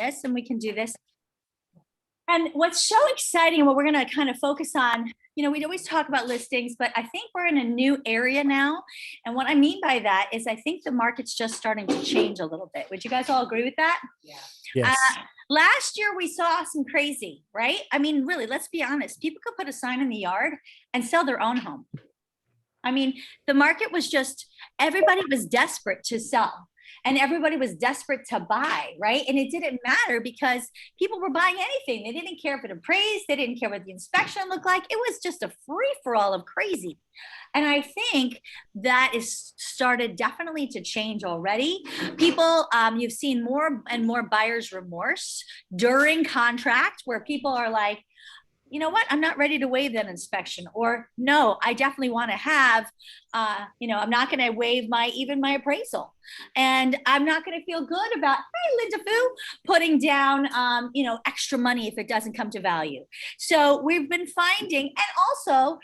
this and we can do this. And what's so exciting, what we're going to kind of focus on, you know, we'd always talk about listings, but I think we're in a new area now. And what I mean by that is I think the market's just starting to change a little bit. Would you guys all agree with that? Yeah. Yes. Last year we saw some crazy, right? I mean, really, let's be honest. People could put a sign in the yard and sell their own home. I mean, the market was just, everybody was desperate to sell. And everybody was desperate to buy, right? And it didn't matter because people were buying anything. They didn't care if it appraised. They didn't care what the inspection looked like. It was just a free-for-all of crazy. And I think that is started definitely to change already. People, you've seen more and more buyer's remorse during contract where people are like, you know what, I'm not ready to waive that inspection, or no, I definitely want to have, you know, I'm not going to waive even my appraisal, and I'm not going to feel good about, hey, Linda Fu, putting down, you know, extra money if it doesn't come to value. So we've been finding, and also,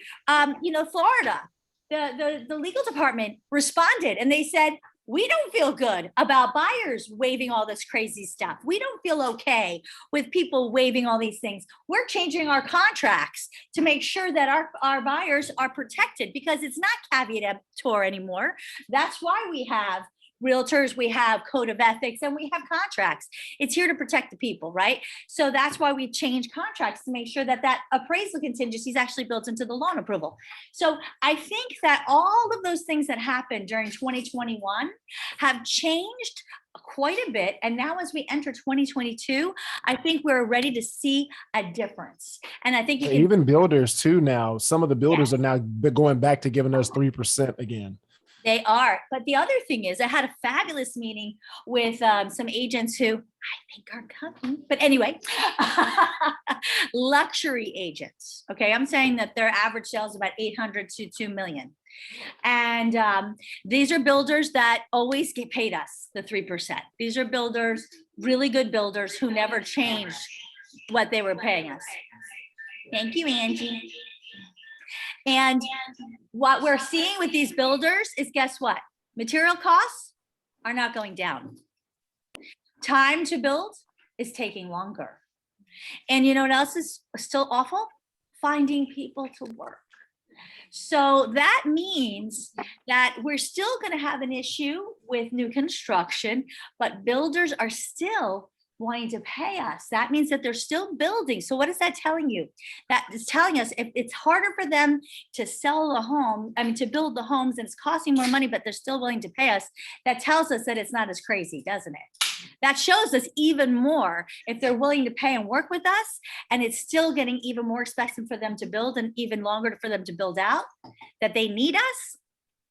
you know, Florida, the legal department responded and they said, we don't feel good about buyers waiving all this crazy stuff. We don't feel okay with people waiving all these things. We're changing our contracts to make sure that our buyers are protected, because it's not caveat emptor anymore. That's why we have realtors, we have code of ethics, and we have contracts. It's here to protect the people, right? So that's why we change contracts to make sure that that appraisal contingency is actually built into the loan approval. So I think that all of those things that happened during 2021 have changed quite a bit. And now as we enter 2022, I think we're ready to see a difference. And I think even builders too now, some of the builders are now going back to giving us 3% again. They are. But the other thing is, I had a fabulous meeting with some agents who I think are coming. But anyway, luxury agents. Okay. I'm saying that their average sales is about 800 to 2 million. And these are builders that always get paid us the 3%. These are builders, really good builders who never changed what they were paying us. Thank you, Angie. And what we're seeing with these builders is, guess what? Material costs are not going down. Time to build is taking longer. And you know what else is still awful? Finding people to work. So that means that we're still going to have an issue with new construction, but builders are still wanting to pay us. That means that they're still building. So what is that telling you? That is telling us if it's harder for them to sell the home, I mean, to build the homes, and it's costing more money, but they're still willing to pay us. That tells us that it's not as crazy, doesn't it? That shows us even more if they're willing to pay and work with us, and it's still getting even more expensive for them to build and even longer for them to build out, that they need us.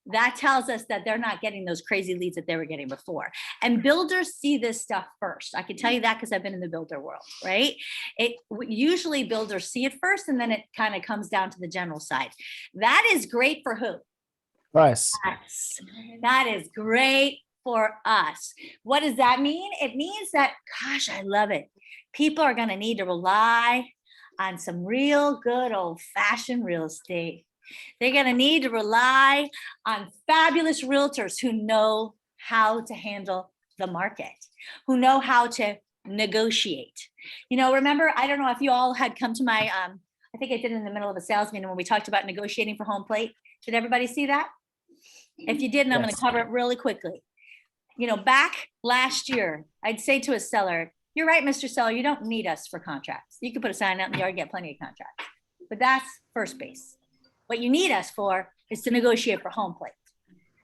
That tells us that they're not getting those crazy leads that they were getting before. And builders see this stuff first. I can tell you that because I've been in the builder world, right? Usually builders see it first, and then it kind of comes down to the general side. That is great for who? Us. Us. That is great for us. What does that mean? It means that, gosh, I love it. People are going to need to rely on some real good old-fashioned real estate. They're going to need to rely on fabulous realtors who know how to handle the market, who know how to negotiate. You know, remember, I don't know if you all had come to my, I think I did in the middle of a sales meeting when we talked about negotiating for home plate. Did everybody see that? If you didn't, I'm going to cover it really quickly. You know, back last year, I'd say to a seller, you're right, Mr. Seller, you don't need us for contracts. You can put a sign out in the yard, get plenty of contracts. But that's first base. What you need us for is to negotiate for home plate,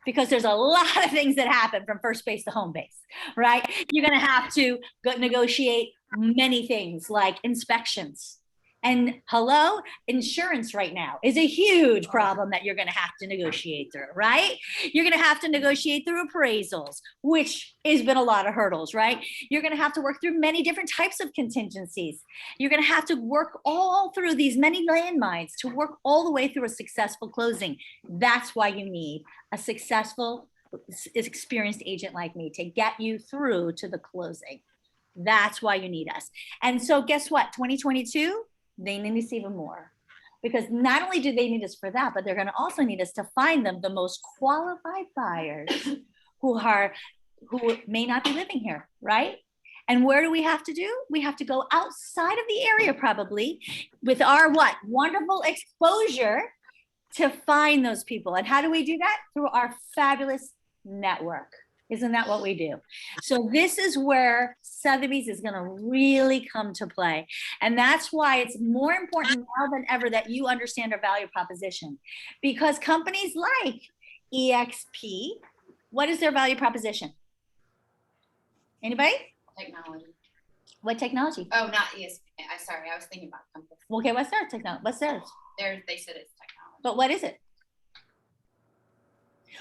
because there's a lot of things that happen from first base to home base, right? You're going to have to negotiate many things like inspections. And hello, insurance right now is a huge problem that you're going to have to negotiate through, right? You're going to have to negotiate through appraisals, which has been a lot of hurdles, right? You're going to have to work through many different types of contingencies. You're going to have to work all through these many landmines to work all the way through a successful closing. That's why you need a successful, experienced agent like me to get you through to the closing. That's why you need us. And so guess what? 2022, they need us even more, because not only do they need us for that, but they're going to also need us to find them the most qualified buyers who may not be living here, right? And where do we have to do? We have to go outside of the area probably with our what? Wonderful exposure to find those people. And how do we do that? Through our fabulous network. Isn't that what we do? So this is where Sotheby's is going to really come to play. And that's why it's more important now than ever that you understand our value proposition. Because companies like EXP, what is their value proposition? Anybody? Technology. What technology? Oh, not ESP. Sorry, I was thinking about compass. Okay, what's their technology? What's theirs? They said it's technology. But what is it?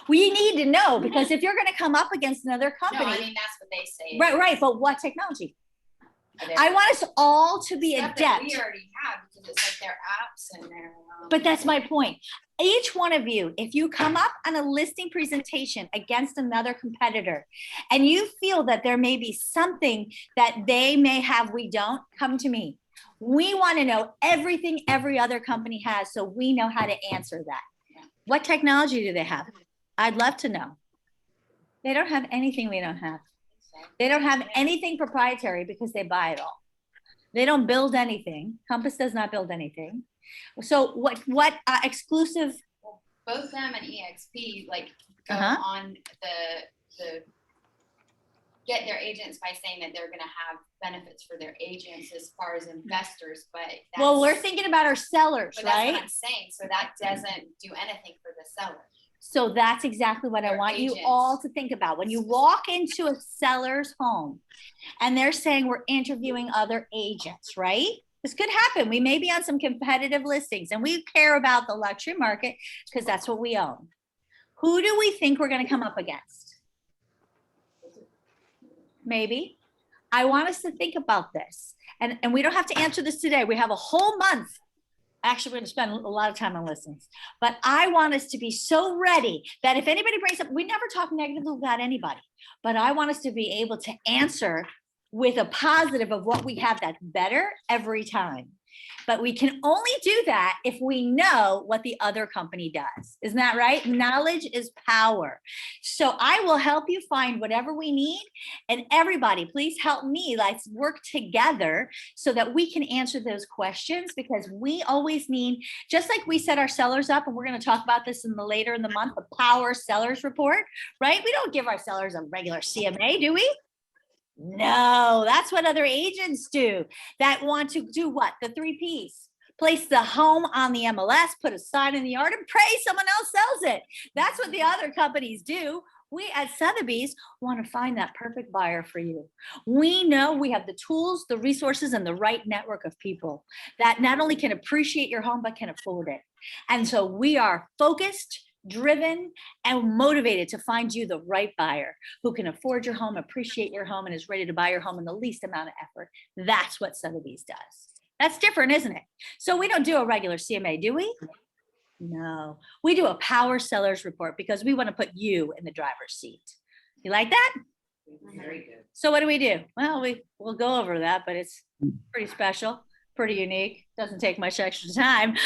We need to know, because if you're going to come up against another company. No, I mean, that's what they say. Right. But what technology? I want us all to be Stuff adept. that we already have, because it's like their apps and their. But that's my point. Each one of you, if you come up on a listing presentation against another competitor and you feel that there may be something that they may have we don't, come to me. We want to know everything every other company has so we know how to answer that. What technology do they have? I'd love to know. They don't have anything we don't have. They don't have anything proprietary because they buy it all. They don't build anything. Compass does not build anything. So what exclusive? Both them and EXP like go on the get their agents by saying that they're going to have benefits for their agents as far as investors, but well, we're thinking about our sellers, but right? That's what I'm saying. So that doesn't do anything for the seller. So that's exactly what I want you all to think about. When you walk into a seller's home and they're saying we're interviewing other agents, right? This could happen. We may be on some competitive listings and we care about the luxury market because that's what we own. Who do we think we're going to come up against? Maybe. I want us to think about this. And we don't have to answer this today. We have a whole month. Actually, we're going to spend a lot of time on listings. But I want us to be so ready that if anybody brings up, we never talk negatively about anybody. But I want us to be able to answer with a positive of what we have that's better every time. But we can only do that if we know what the other company does. Isn't that right? Knowledge is power. So I will help you find whatever we need. And everybody, please help me. Let's work together so that we can answer those questions, because we always need, just like we set our sellers up, and we're going to talk about this later in the month, the Power Sellers Report, right? We don't give our sellers a regular CMA, do we? No, that's what other agents do that want to do what? The 3 Ps. Place the home on the MLS, put a sign in the yard, and pray someone else sells it. That's what the other companies do. We at Sotheby's want to find that perfect buyer for you. We know we have the tools, the resources, and the right network of people that not only can appreciate your home, but can afford it. And so we are focused, driven, and motivated to find you the right buyer who can afford your home, appreciate your home, and is ready to buy your home in the least amount of effort. That's what Sotheby's does. That's different, isn't it? So we don't do a regular CMA, do we? No, we do a Power Sellers Report because we want to put you in the driver's seat. You like that? Very good. So what do? Well, we'll go over that, but it's pretty special. Pretty unique, doesn't take much extra time,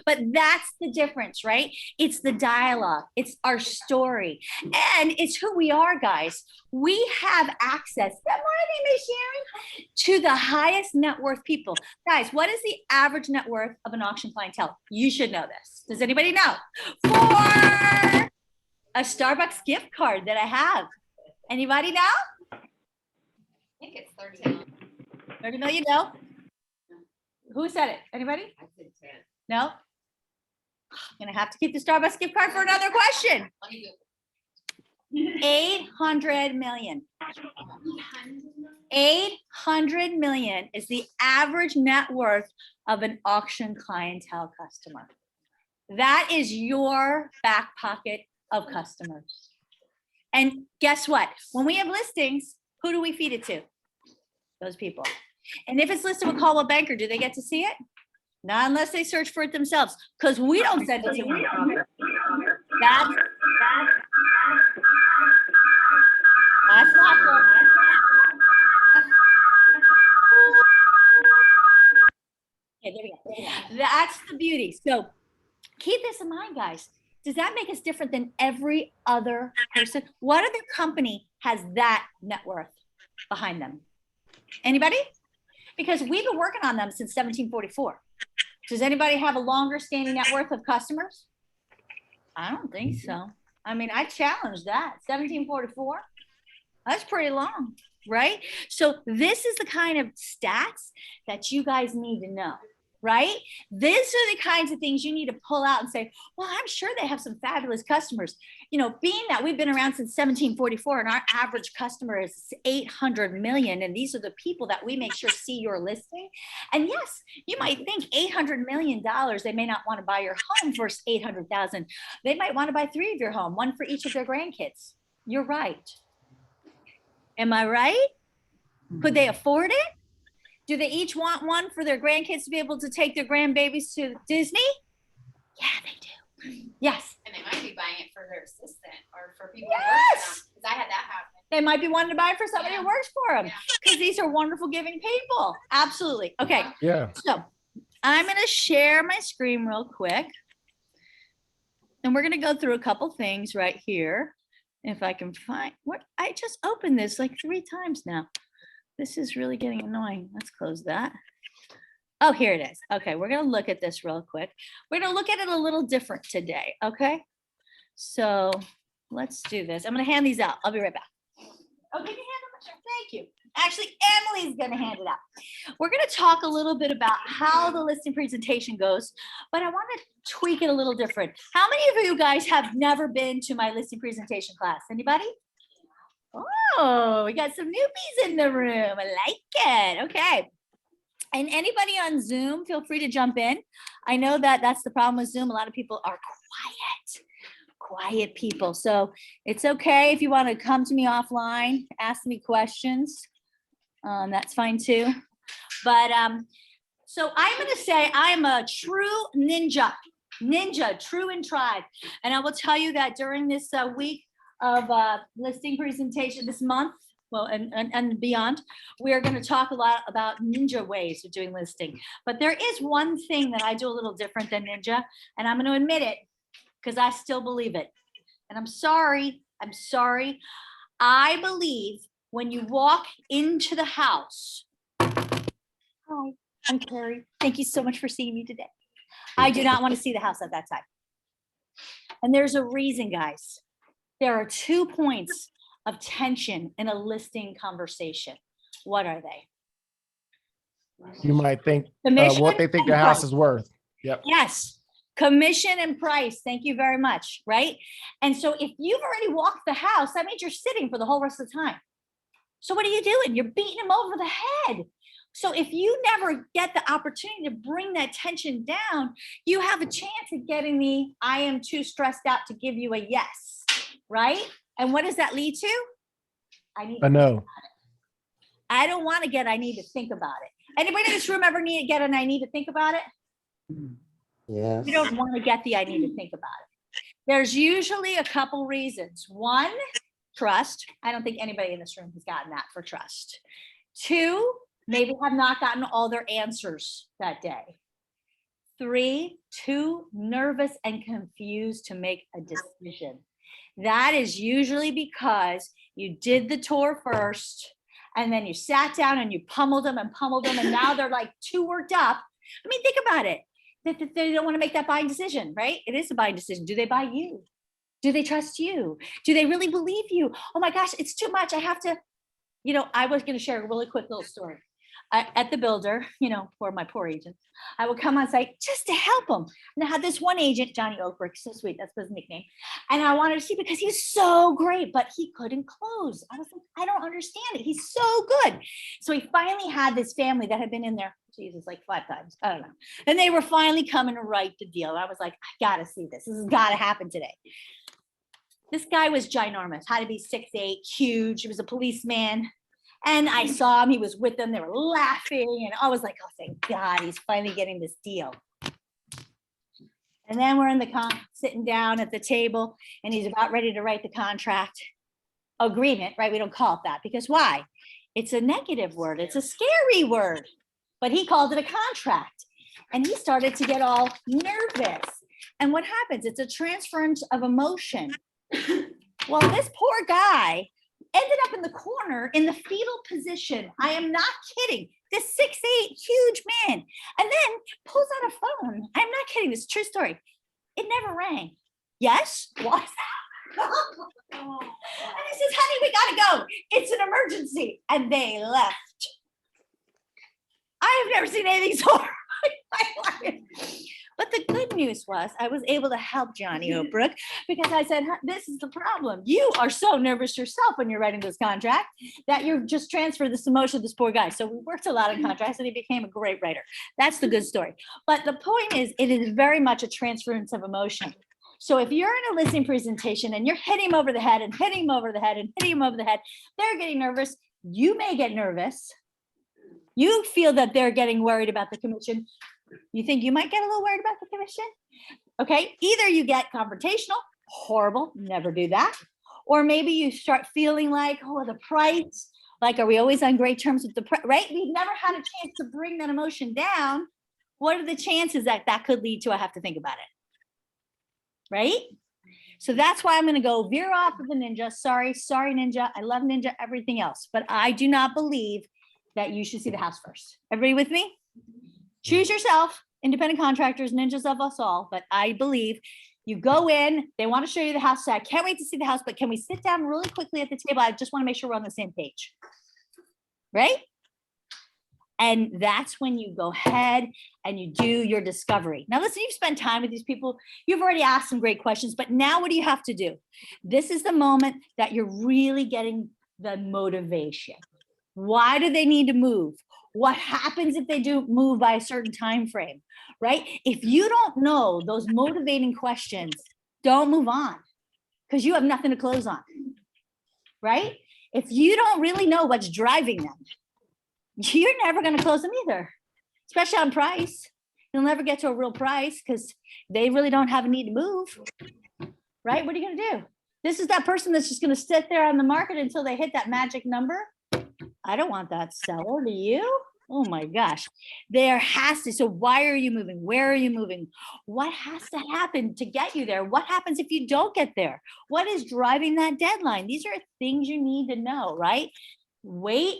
but that's the difference, right? It's the dialogue, it's our story, and it's who we are, guys. We have access, good morning, Miss Sharon, to the highest net worth people. Guys, what is the average net worth of an auction clientele? You should know this. Does anybody know? For a Starbucks gift card that I have. Anybody know? I think it's 30 million. 30 million, no? Who said it? Anybody? I said 10. No? I'm going to have to keep the Starbucks gift card for another question. Let me go. 800 million. 800 million is the average net worth of an auction clientele customer. That is your back pocket of customers. And guess what? When we have listings, who do we feed it to? Those people. And if it's listed with Coldwell Banker, do they get to see it? Not unless they search for it themselves, because we don't send it to them. That's not good. Okay, there we go. That's the beauty. So keep this in mind, guys. Does that make us different than every other person? What other company has that net worth? behind them? Anybody? Because we've been working on them since 1744. Does anybody have a longer standing net worth of customers? I don't think so. I mean, I challenge that. 1744, that's pretty long, right? So this is the kind of stats that you guys need to know, right? These are the kinds of things you need to pull out and say, well, I'm sure they have some fabulous customers. You know, being that we've been around since 1744 and our average customer is 800 million, and these are the people that we make sure see your listing. And yes, you might think $800 million, they may not want to buy your home for 800,000. They might want to buy 3 of your home, 1 for each of their grandkids. You're right. Am I right? Could they afford it? Do they each want 1 for their grandkids to be able to take their grandbabies to Disney? Yeah, they do. Yes. And they might be buying it for their assistant or for people who work for them. Because I had that happen. They might be wanting to buy it for somebody who works for them because these are wonderful giving people. Absolutely. Okay. Yeah. So I'm going to share my screen real quick. And we're going to go through a couple things right here. If I can find what I just opened this like 3 times now. This is really getting annoying. Let's close that. Oh, here it is. Okay, we're going to look at this real quick. We're going to look at it a little different today. Okay, so let's do this. I'm going to hand these out. I'll be right back. Oh, can you hand them? Sure. Thank you. Actually, Emily's going to hand it out. We're going to talk a little bit about how the listing presentation goes, but I want to tweak it a little different. How many of you guys have never been to my listing presentation class? Anybody? Oh, we got some newbies in the room. I like it. Okay. And anybody on Zoom, feel free to jump in. I know that that's the problem with Zoom. A lot of people are quiet people. So it's okay if you want to come to me offline, ask me questions. That's fine too. But so I'm going to say I'm a true ninja, true and tried. And I will tell you that during this week of listing presentation this month, well, and beyond, we are going to talk a lot about ninja ways of doing listing. But there is one thing that I do a little different than ninja, and I'm going to admit it because I still believe it. And I'm sorry. I believe when you walk into the house, hi, I'm Carrie. Thank you so much for seeing me today. I do not want to see the house at that time. And there's a reason, guys. There are 2 points of tension in a listing conversation. What are they? You might think Commission what they think and the house price. is worth. Yep. Yes. Commission and price. Thank you very much. Right. And so if you've already walked the house, that means you're sitting for the whole rest of the time. So what are you doing? You're beating them over the head. So if you never get the opportunity to bring that tension down, you have a chance of getting the I am too stressed out to give you a yes. Right. And what does that lead to? I know. I don't want to get, I need to think about it. Anybody in this room ever need to get an I need to think about it? Yeah. You don't want to get the I need to think about it. There's usually a couple reasons. 1, trust. I don't think anybody in this room has gotten that for trust. 2, maybe have not gotten all their answers that day. 3, too nervous and confused to make a decision. That is usually because you did the tour first and then you sat down and you pummeled them and now they're like too worked up. I mean, think about it. They don't want to make that buying decision, right? It is a buying decision. Do they buy you? Do they trust you? Do they really believe you? Oh my gosh, it's too much. I have to, I was going to share a really quick little story. At the builder, for my poor agents, I would come on site just to help them. And I had this one agent, Johnny Oakbrook, so sweet, that's his nickname. And I wanted to see because he's so great, but he couldn't close. I was like, I don't understand it. He's so good. So he finally had this family that had been in there, Jesus, like 5 times. I don't know. And they were finally coming to write the deal. And I was like, I gotta see this. This has got to happen today. This guy was ginormous, had to be 6'8", huge. He was a policeman. And I saw him, he was with them, they were laughing. And I was like, oh, thank God, he's finally getting this deal. And then we're in the sitting down at the table and he's about ready to write the contract agreement, right? We don't call it that because why? It's a negative word. It's a scary word, but he called it a contract and he started to get all nervous. And what happens? It's a transference of emotion. Well, this poor guy, ended up in the corner in the fetal position. I am not kidding. This 6'8" huge man. And then pulls out a phone. I'm not kidding. This is a true story. It never rang. Yes? What? And he says, honey, we gotta go. It's an emergency. And they left. I have never seen anything so horrible in my life. But the good news was I was able to help Johnny Oakbrook because I said, this is the problem. You are so nervous yourself when you're writing this contract that you've just transferred this emotion to this poor guy. So we worked a lot on contracts and he became a great writer. That's the good story. But the point is, it is very much a transference of emotion. So if you're in a listening presentation and you're hitting him over the head and hitting him over the head and hitting him over the head, they're getting nervous. You may get nervous. You feel that they're getting worried about the commission. You think you might get a little worried about the commission? Okay, either you get confrontational, horrible, never do that. Or maybe you start feeling like, oh, the price, like, are we always on great terms with the price, right? We've never had a chance to bring that emotion down. What are the chances that that could lead to I have to think about it, right? So that's why I'm going to go veer off of the ninja. Sorry, ninja. I love ninja, everything else. But I do not believe that you should see the house first. Everybody with me? Choose yourself, independent contractors, ninjas of us all. But I believe you go in, they want to show you the house. So I can't wait to see the house, but can we sit down really quickly at the table? I just want to make sure we're on the same page, right? And that's when you go ahead and you do your discovery. Now, listen, you've spent time with these people. You've already asked some great questions, but now what do you have to do? This is the moment that you're really getting the motivation. Why do they need to move? What happens if they do move by a certain time frame, right? If you don't know those motivating questions, don't move on because you have nothing to close on, right? If you don't really know what's driving them, you're never going to close them either, especially on price. You'll never get to a real price because they really don't have a need to move, right? What are you going to do? This is that person that's just going to sit there on the market until they hit that magic number. I don't want that seller. Do you? Oh my gosh. There has to. So why are you moving? Where are you moving? What has to happen to get you there? What happens if you don't get there? What is driving that deadline? These are things you need to know, right? Wait,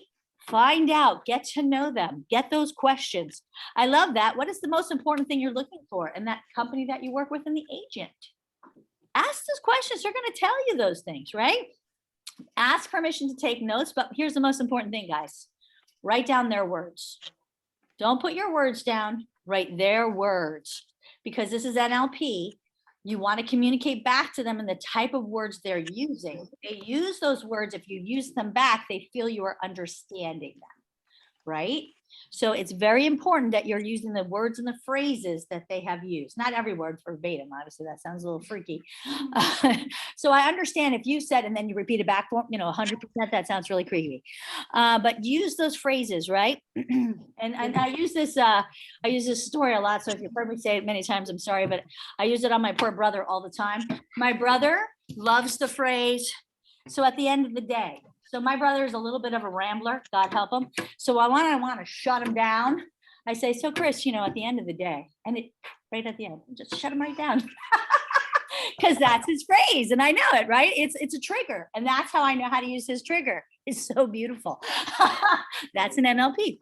find out, get to know them, get those questions. I love that. What is the most important thing you're looking for in that company that you work with and the agent? Ask those questions. They're going to tell you those things, right? Ask permission to take notes, but here's the most important thing, guys. Write down their words. Don't put your words down, write their words. Because this is NLP, you want to communicate back to them in the type of words they're using. They use those words, if you use them back, they feel you are understanding them, right? So it's very important that you're using the words and the phrases that they have used. Not every word verbatim, obviously, that sounds a little freaky. So I understand if you said, and then you repeat it back for, 100%, that sounds really creepy. But use those phrases, right? and I use this story a lot. So if you've heard me say it many times, I'm sorry, but I use it on my poor brother all the time. My brother loves the phrase, so at the end of the day. So my brother is a little bit of a rambler, God help him. So I want to shut him down. I say, so Chris, at the end of the day, and it right at the end, just shut him right down. Because that's his phrase. And I know it, right? It's a trigger. And that's how I know how to use his trigger. It's so beautiful. That's an NLP.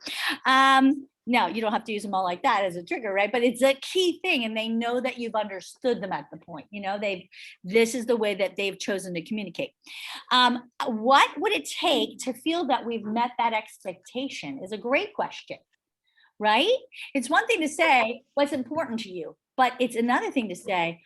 Now, you don't have to use them all like that as a trigger, right? But it's a key thing. And they know that you've understood them at the point. This is the way that they've chosen to communicate. What would it take to feel that we've met that expectation is a great question, right? It's one thing to say what's important to you, but it's another thing to say,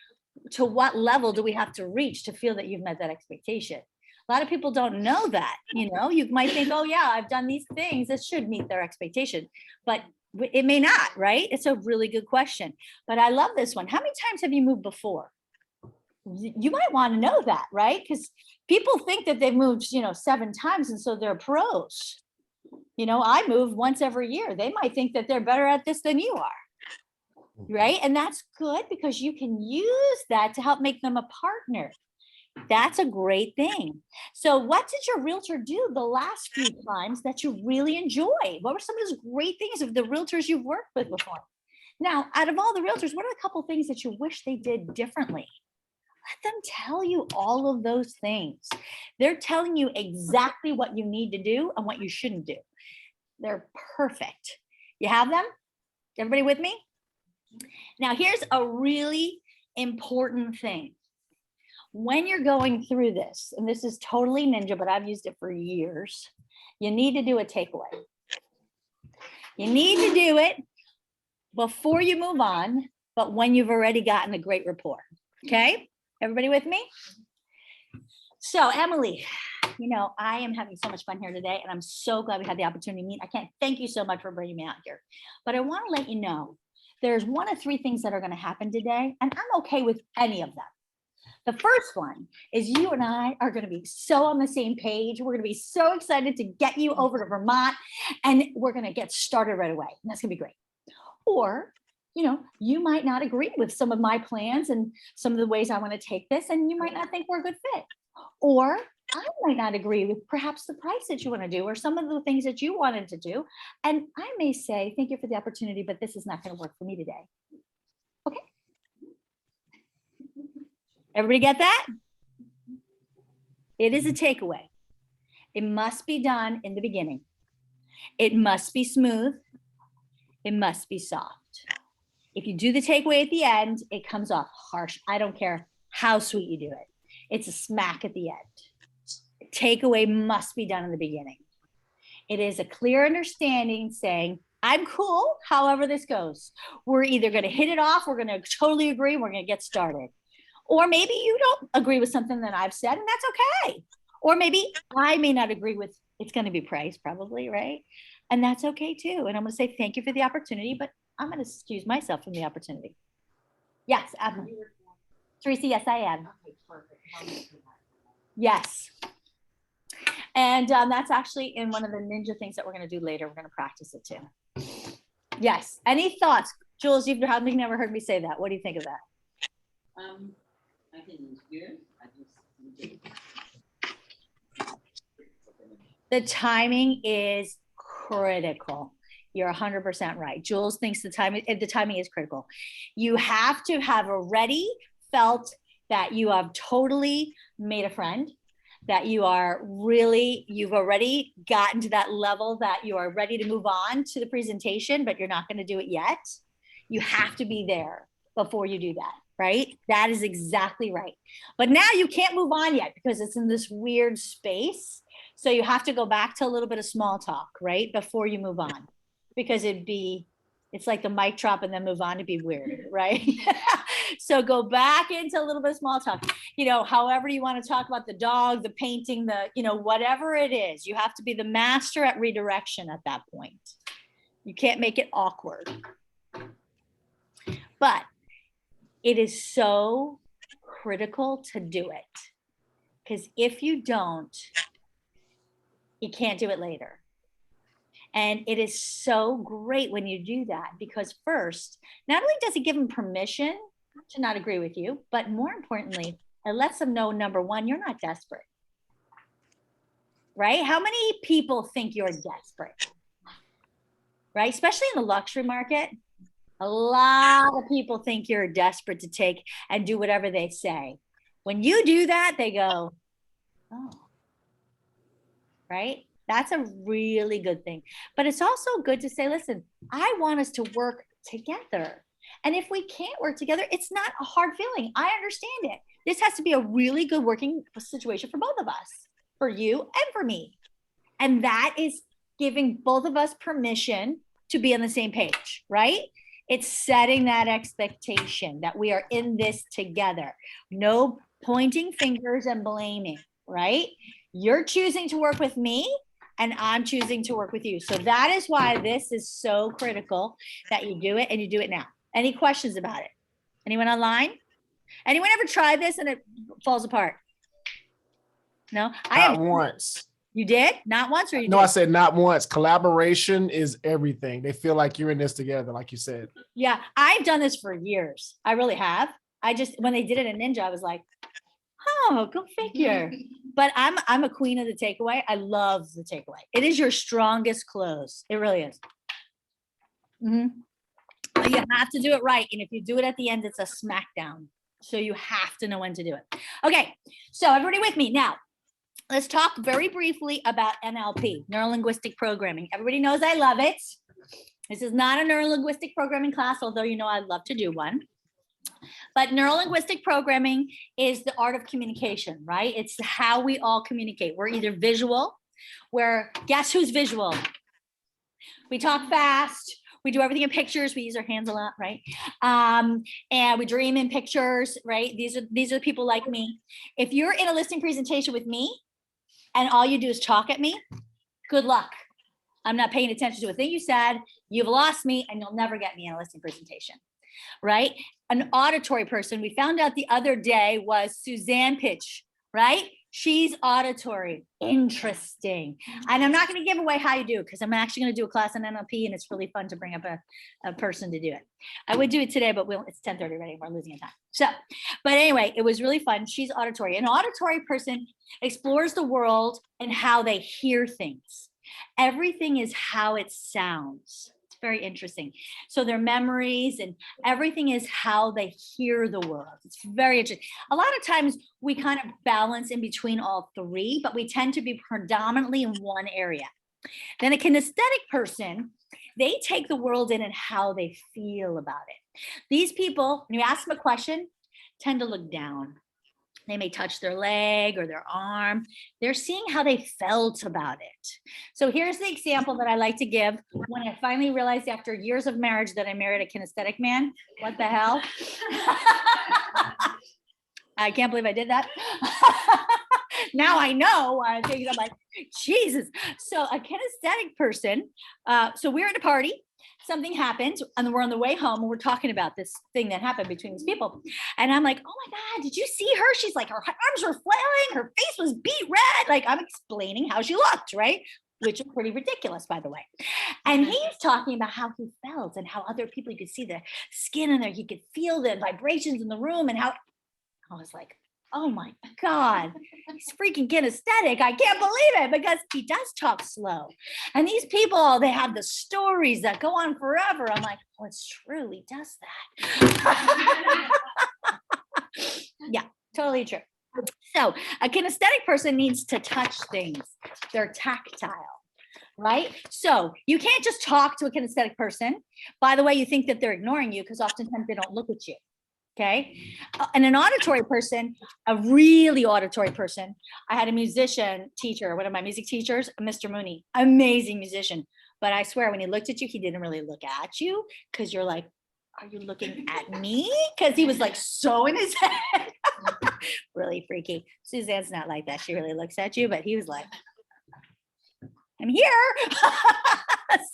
to what level do we have to reach to feel that you've met that expectation? A lot of people don't know that, you might think, oh yeah, I've done these things that should meet their expectation, but it may not, right? It's a really good question, but I love this one. How many times have you moved before? You might want to know that, right? Because people think that they've moved, 7 times. And so they're pros. I move once every year. They might think that they're better at this than you are. Right? And that's good because you can use that to help make them a partner. That's a great thing. So what did your realtor do the last few times that you really enjoyed? What were some of those great things of the realtors you've worked with before? Now, out of all the realtors, what are a couple things that you wish they did differently? let them tell you all of those things. They're telling you exactly what you need to do and what you shouldn't do. They're perfect. You have them? Everybody with me? Now, here's a really important thing. When you're going through this, and this is totally ninja, but I've used it for years, you need to do a takeaway. You need to do it before you move on, but when you've already gotten a great rapport. Okay? Everybody with me? So, Emily, you know, I am having so much fun here today, and I'm so glad we had the opportunity to meet. I can't thank you so much for bringing me out here, but I want to let you know there's one of three things that are going to happen today, and I'm okay with any of them. The first one is you and I are going to be so on the same page. We're going to be so excited to get you over to Vermont, and we're going to get started right away. And that's going to be great. Or, you know, you might not agree with some of my plans and some of the ways I want to take this, and you might not think we're a good fit. Or I might not agree with perhaps the price that you want to do or some of the things that you wanted to do. And I may say, thank you for the opportunity, but this is not going to work for me today. Okay. Everybody get that? It is a takeaway. It must be done in the beginning. It must be smooth. It must be soft. If you do the takeaway at the end, it comes off harsh. I don't care how sweet you do it. It's a smack at the end. Takeaway must be done in the beginning. It is a clear understanding saying, I'm cool, however this goes. We're either going to hit it off, we're going to totally agree, we're going to get started. Or maybe you don't agree with something that I've said, and that's okay. Or maybe I may not agree with, it's going to be priced probably, right? And that's okay too. And I'm going to say thank you for the opportunity, but I'm going to excuse myself from the opportunity. Yes, Teresa, yes, I am. Yes. And that's actually in one of the ninja things that we're going to do later. We're going to practice it too. Yes. Any thoughts? Jules, you've probably never heard me say that. What do you think of that? I think it's good. The timing is critical. You're 100% right. Jules thinks the timing is critical. You have to have already felt that you have totally made a friend, that you've already gotten to that level that you are ready to move on to the presentation, but you're not going to do it yet. You have to be there before you do that, right? That is exactly right. But now you can't move on yet because it's in this weird space. So you have to go back to a little bit of small talk, right? Before you move on, because it's like the mic drop and then move on to be weird, right? So go back into a little bit of small talk, you know, however you want to talk about the dog, the painting, whatever it is, you have to be the master at redirection at that point. You can't make it awkward. But it is so critical to do it, because if you don't, you can't do it later. And it is so great when you do that, because first, not only does it give them permission to not agree with you, but more importantly, it lets them know, number one, you're not desperate, right? How many people think you're desperate, right? Especially in the luxury market, a lot of people think you're desperate to take and do whatever they say. When you do that, they go, oh, right? That's a really good thing. But it's also good to say, listen, I want us to work together. And if we can't work together, it's not a hard feeling. I understand it. This has to be a really good working situation for both of us, for you and for me. And that is giving both of us permission to be on the same page, right? It's setting that expectation that we are in this together. No pointing fingers and blaming, right? You're choosing to work with me, and I'm choosing to work with you. So that is why this is so critical that you do it, and you do it now. Any questions about it? Anyone online? Anyone ever tried this and it falls apart? No? Not once. You did? Not once, or you No, did? I said not once. Collaboration is everything. They feel like you're in this together, like you said. Yeah, I've done this for years. I really have. When they did it in Ninja, I was like, oh, go figure. But I'm a queen of the takeaway. I love the takeaway. It is your strongest close. It really is. But you have to do it right. And if you do it at the end, it's a smackdown. So you have to know when to do it. Okay, so everybody with me now. Let's talk very briefly about NLP, Neuro-Linguistic Programming. Everybody knows I love it. This is not a neuro-linguistic programming class, although you know I'd love to do one. But neuro-linguistic programming is the art of communication, right? It's how we all communicate. We're either visual, where guess who's visual? We talk fast. We do everything in pictures. We use our hands a lot, right? And we dream in pictures, right? These are the people like me. If you're in a listening presentation with me and all you do is talk at me, good luck. I'm not paying attention to a thing you said. You've lost me and you'll never get me in a listening presentation, right? An auditory person, we found out the other day, was Suzanne Pitch, right? She's auditory. Interesting. And I'm not going to give away how you do it because I'm actually going to do a class on NLP and it's really fun to bring up a person to do it. I would do it today, but it's 10:30 already. We're losing time. So, but anyway, it was really fun. She's auditory. An auditory person explores the world and how they hear things. Everything is how it sounds. Very interesting. So their memories and everything is how they hear the world. It's very interesting. A lot of times we kind of balance in between all three, but we tend to be predominantly in one area. Then a kinesthetic person, they take the world in and how they feel about it. These people, when you ask them a question, tend to look down. They may touch their leg or their arm. They're seeing how they felt about it. So here's the example that I like to give when I finally realized after years of marriage that I married a kinesthetic man. What the hell? I can't believe I did that. Now I know. I'm like, Jesus. So a kinesthetic person, so we're at a party. Something happened and we're on the way home and we're talking about this thing that happened between these people. And I'm like, oh my God, did you see her? She's like, her arms were flailing, her face was beet red. Like I'm explaining how she looked, right? Which is pretty ridiculous, by the way. And he's talking about how he felt and how other people, you could see the skin in there. He could feel the vibrations in the room and how I was like, oh my God, he's freaking kinesthetic. I can't believe it because he does talk slow. And these people, they have the stories that go on forever. I'm like, oh, it's true. He does that. Yeah, totally true. So a kinesthetic person needs to touch things. They're tactile, right? So you can't just talk to a kinesthetic person. By the way, you think that they're ignoring you because oftentimes they don't look at you. Okay. And an auditory person, a really auditory person. I had a musician teacher, one of my music teachers, Mr. Mooney, amazing musician. But I swear when he looked at you, he didn't really look at you because you're like, are you looking at me? Because he was like so in his head. Really freaky. Suzanne's not like that. She really looks at you, but he was like, I'm here.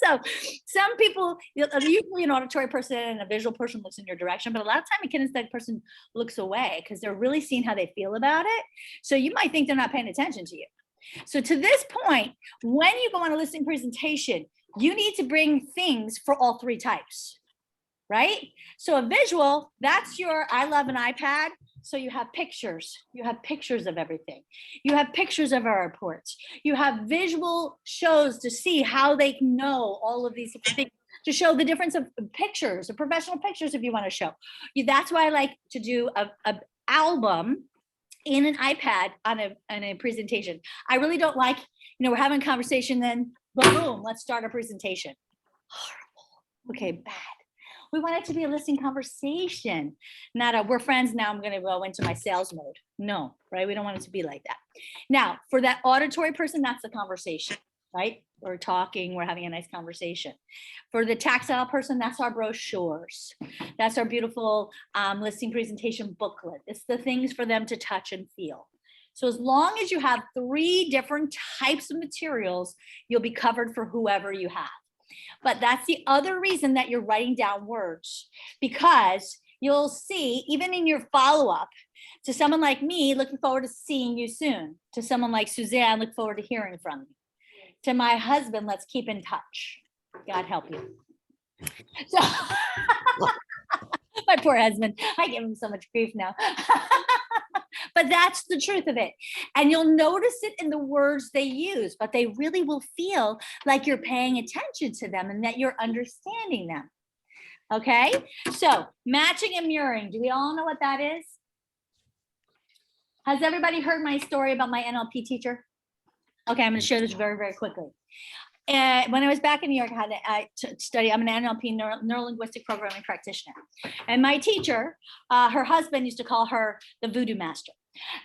So some people, usually an auditory person and a visual person looks in your direction, but a lot of time a kinesthetic person looks away because they're really seeing how they feel about it. So you might think they're not paying attention to you. So to this point, when you go on a listening presentation, you need to bring things for all three types, right? So a visual, that's your, I love an iPad. So you have pictures of everything. You have pictures of our reports. You have visual shows to see how they know all of these things, to show the difference of pictures, of professional pictures if you want to show. That's why I like to do an album in an iPad on a presentation. I really don't like, we're having a conversation, then boom, let's start a presentation. Horrible. Okay, bad. We want it to be a listening conversation, not a we're friends now, I'm going to go into my sales mode. No, right? We don't want it to be like that. Now, for that auditory person, that's the conversation, right? We're talking, we're having a nice conversation. For the tactile person, that's our brochures. That's our beautiful listening presentation booklet. It's the things for them to touch and feel. So as long as you have three different types of materials, you'll be covered for whoever you have. But that's the other reason that you're writing down words, because you'll see, even in your follow-up, to someone like me, looking forward to seeing you soon. To someone like Suzanne, look forward to hearing from you. To my husband, let's keep in touch. God help you. So, my poor husband, I give him so much grief now. But that's the truth of it. And you'll notice it in the words they use, but they really will feel like you're paying attention to them and that you're understanding them. Okay, so matching and mirroring. Do we all know what that is? Has everybody heard my story about my NLP teacher? Okay, I'm going to share this very, very quickly. When I was back in New York, I had to study. I'm an NLP Neuro-Linguistic Programming practitioner. And my teacher, her husband used to call her the voodoo master.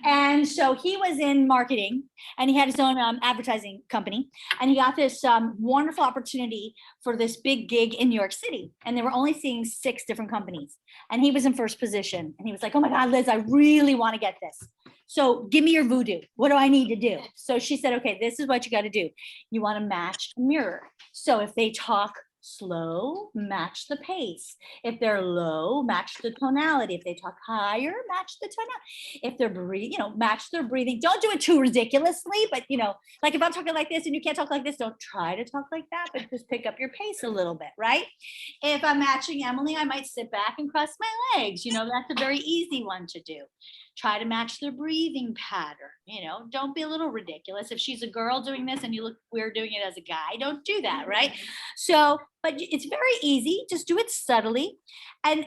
And so he was in marketing and he had his own advertising company. And he got this wonderful opportunity for this big gig in New York City. And they were only seeing 6 different companies. And he was in first position. And he was like, oh my God, Liz, I really want to get this. So give me your voodoo. What do I need to do? So she said, okay, this is what you got to do. You want to match mirror. So if they talk slow, match the pace. If they're low, match the tonality. If they talk higher, match the tonality. If they're breathing, match their breathing. Don't do it too ridiculously, but like if I'm talking like this and you can't talk like this, don't try to talk like that, but just pick up your pace a little bit, right? If I'm matching Emily, I might sit back and cross my legs. That's a very easy one to do. Try to match their breathing pattern. Don't be a little ridiculous. If she's a girl doing this and you look weird doing it as a guy, don't do that, right? So, but it's very easy. Just do it subtly and,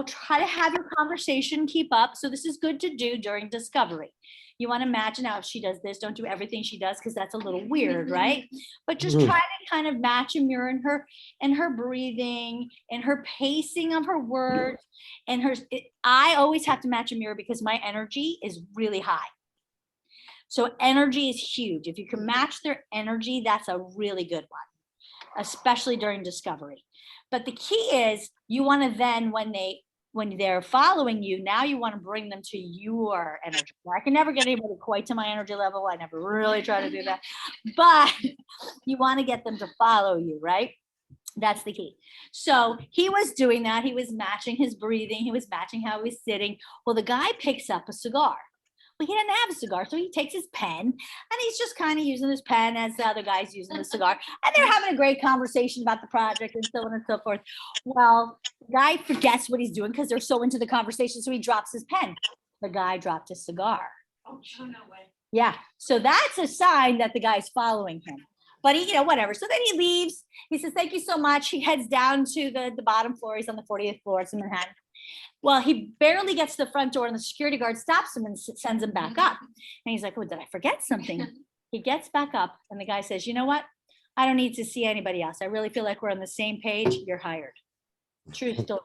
try to have your conversation keep up. So this is good to do during discovery. You want to match. Now, if she does this, don't do everything she does because that's a little weird, right? But just try to kind of match and mirror in her breathing, in her pacing of her words, and I always have to match and mirror because my energy is really high. So energy is huge. If you can match their energy, that's a really good one, especially during discovery. But the key is you want to then, when they're following you, now you want to bring them to your energy. I can never get anybody quite to my energy level. I never really try to do that, but you want to get them to follow you, right? That's the key. So he was doing that. He was matching his breathing. He was matching how he was sitting. Well, the guy picks up a cigar. Well, he didn't have a cigar, so he takes his pen and he's just kind of using his pen as the other guy's using the cigar. And they're having a great conversation about the project and so on and so forth. Well, the guy forgets what he's doing because they're so into the conversation, so he drops his pen. The guy dropped his cigar. Oh, no way. Yeah, so that's a sign that the guy's following him. But he, whatever. So then he leaves. He says, thank you so much. He heads down to the bottom floor. He's on the 40th floor. It's in Manhattan. Well, he barely gets to the front door and the security guard stops him and sends him back up. And he's like, oh, did I forget something? He gets back up and the guy says, you know what? I don't need to see anybody else. I really feel like we're on the same page. You're hired. True story.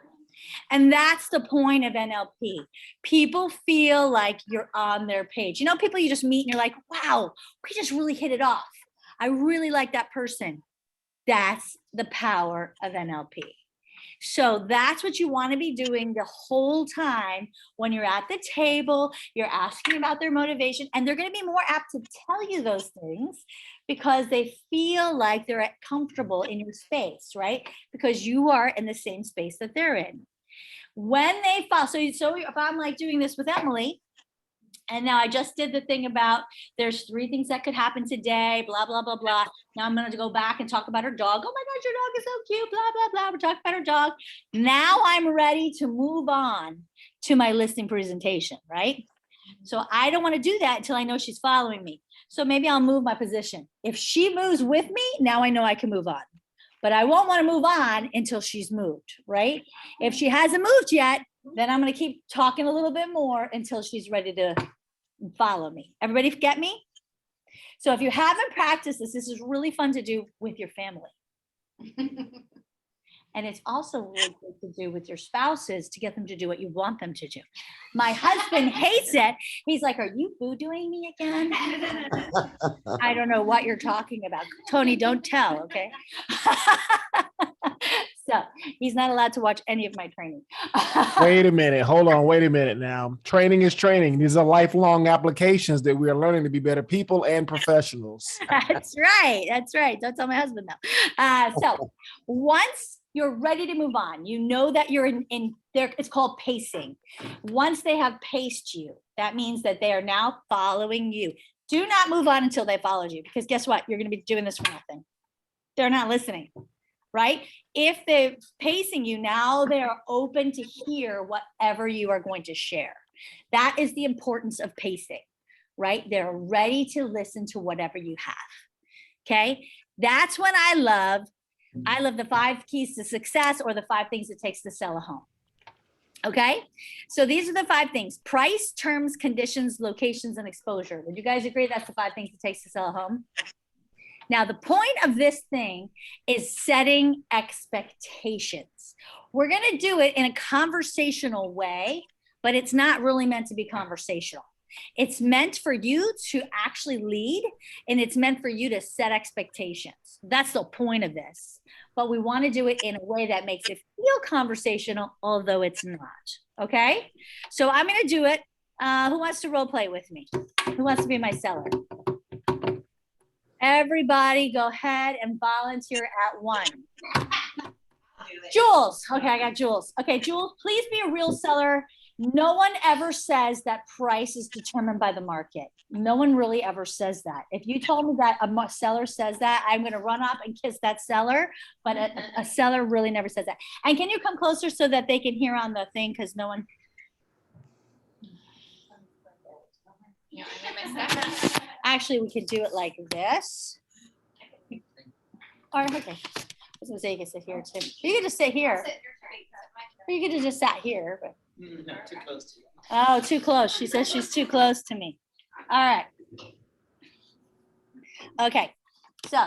And that's the point of NLP. People feel like you're on their page. People you just meet and you're like, wow, we just really hit it off. I really like that person. That's the power of NLP. So that's what you want to be doing the whole time when you're at the table, you're asking about their motivation, and they're going to be more apt to tell you those things because they feel like they're comfortable in your space, right? Because you are in the same space that they're in. When they fall, so if I'm like doing this with Emily, and now I just did the thing about there's 3 things that could happen today, blah, blah, blah, blah. Now I'm going to go back and talk about her dog. Oh my gosh, your dog is so cute, blah, blah, blah. We're talking about her dog. Now I'm ready to move on to my listening presentation, right? So I don't want to do that until I know she's following me. So maybe I'll move my position. If she moves with me, now I know I can move on. But I won't want to move on until she's moved, right? If she hasn't moved yet, then I'm going to keep talking a little bit more until she's ready to follow me. Everybody get me? So if you haven't practiced this is really fun to do with your family. And it's also really good to do with your spouses to get them to do what you want them to do. My husband hates it. He's like, are you voodooing me again? I don't know what you're talking about. Tony, don't tell, okay? So he's not allowed to watch any of my training. Wait a minute. Hold on. Wait a minute now. Training is training. These are lifelong applications that we are learning to be better people and professionals. That's right. That's right. Don't tell my husband though. So once you're ready to move on, that you're in there. It's called pacing. Once they have paced you, that means that they are now following you. Do not move on until they followed you, because guess what? You're going to be doing this for nothing. They're not listening, right? If they're pacing you, now they're open to hear whatever you are going to share. That is the importance of pacing, right? They're ready to listen to whatever you have. Okay. That's when I love I love the 5 keys to success, or the 5 things it takes to sell a home. Okay, so these are the 5 things: price, terms, conditions, locations, and exposure. Would you guys agree that's the 5 things it takes to sell a home? Now, the point of this thing is setting expectations. We're going to do it in a conversational way, but it's not really meant to be conversational. It's meant for you to actually lead, and it's meant for you to set expectations. That's the point of this. But we want to do it in a way that makes it feel conversational, although it's not. Okay? So I'm going to do it. Who wants to role play with me? Who wants to be my seller? Everybody go ahead and volunteer at 1. Jules. Okay, I got Jules. Okay, Jules, please be a real seller. No one ever says that price is determined by the market. No one really ever says that. If you told me that a seller says that, I'm going to run up and kiss that seller, but a seller really never says that. And can you come closer so that they can hear on the thing, because no one... Yeah, I missed that. Actually, we could do it like this. Or, okay. I was going to say you can sit here too. You can just sit here. Or you could have just sat here. But... No, too close to you. Oh, too close. She says she's too close to me. All right. Okay. So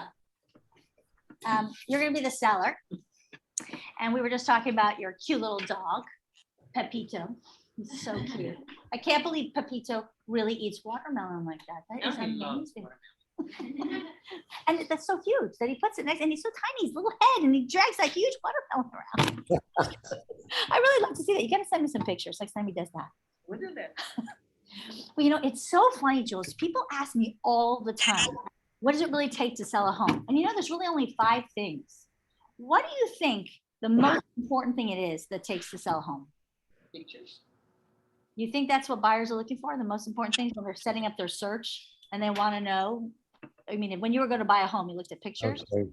you're going to be the seller. And we were just talking about your cute little dog, Pepito. He's so cute. I can't believe Pepito really eats watermelon like that. That is amazing. And that's so huge that he puts it next, and he's so tiny, his little head, and he drags that huge watermelon around. I really love to see that. You gotta send me some pictures next time he does that. We'll do that. Well, you know, it's so funny, Jules. People ask me all the time, what does it really take to sell a home? And you know, there's really only 5 things. What do you think the most important thing it is that takes to sell a home? Pictures. You think that's what buyers are looking for? The most important things when they're setting up their search and they want to know? I mean, when you were going to buy a home, you looked at pictures. Okay.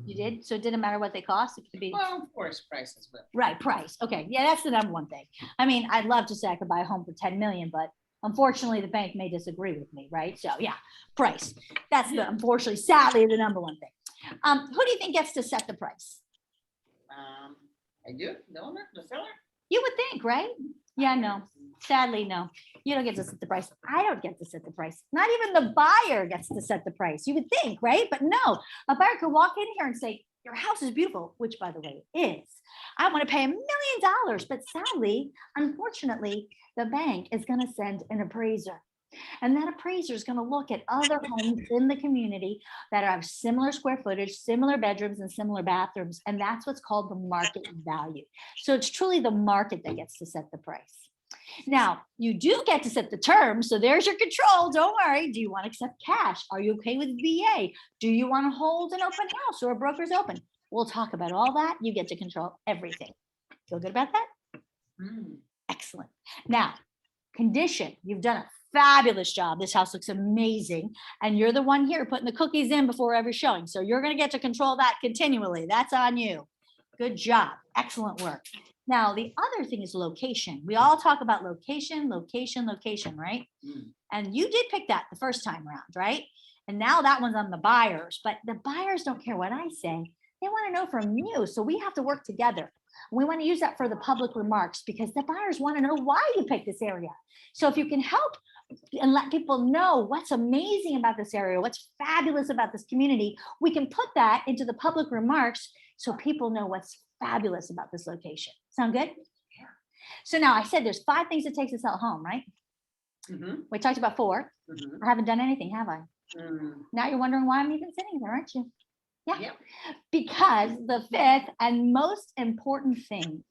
You did? So it didn't matter what they cost? It could be. Well, of course, price as well. Right, price. Okay. Yeah, that's the number one thing. I mean, I'd love to say I could buy a home for 10 million, but unfortunately the bank may disagree with me, right? So yeah, price. That's the, unfortunately, sadly, the number one thing. Who do you think gets to set the price? I do, the owner, the seller. You would think, right? Yeah, no. Sadly, no. You don't get to set the price. I don't get to set the price. Not even the buyer gets to set the price. You would think, right? But no, a buyer could walk in here and say, your house is beautiful, which by the way it is. I want to pay $1 million. But sadly, unfortunately, the bank is going to send an appraiser. And that appraiser is going to look at other homes in the community that have similar square footage, similar bedrooms, and similar bathrooms. And that's what's called the market value. So it's truly the market that gets to set the price. Now, you do get to set the terms. So there's your control. Don't worry. Do you want to accept cash? Are you okay with VA? Do you want to hold an open house or a broker's open? We'll talk about all that. You get to control everything. Feel good about that? Excellent. Now, condition. You've done a fabulous job. This house looks amazing. And you're the one here putting the cookies in before every showing. So you're going to get to control that continually. That's on you. Good job. Excellent work. Now, the other thing is location. We all talk about location, location, location, right? And you did pick that the first time around, right? And now that one's on the buyers, but the buyers don't care what I say. They want to know from you. So we have to work together. We want to use that for the public remarks because the buyers want to know why you picked this area. So if you can help and let people know what's amazing about this area, what's fabulous about this community, we can put that into the public remarks so people know what's fabulous about this location. Sound good? Yeah. So now I said there's 5 things it takes to sell a home, right? We talked about 4. I haven't done anything, have I? Now you're wondering why I'm even sitting there, aren't you? Yeah. Yep. Because the 5th and most important thing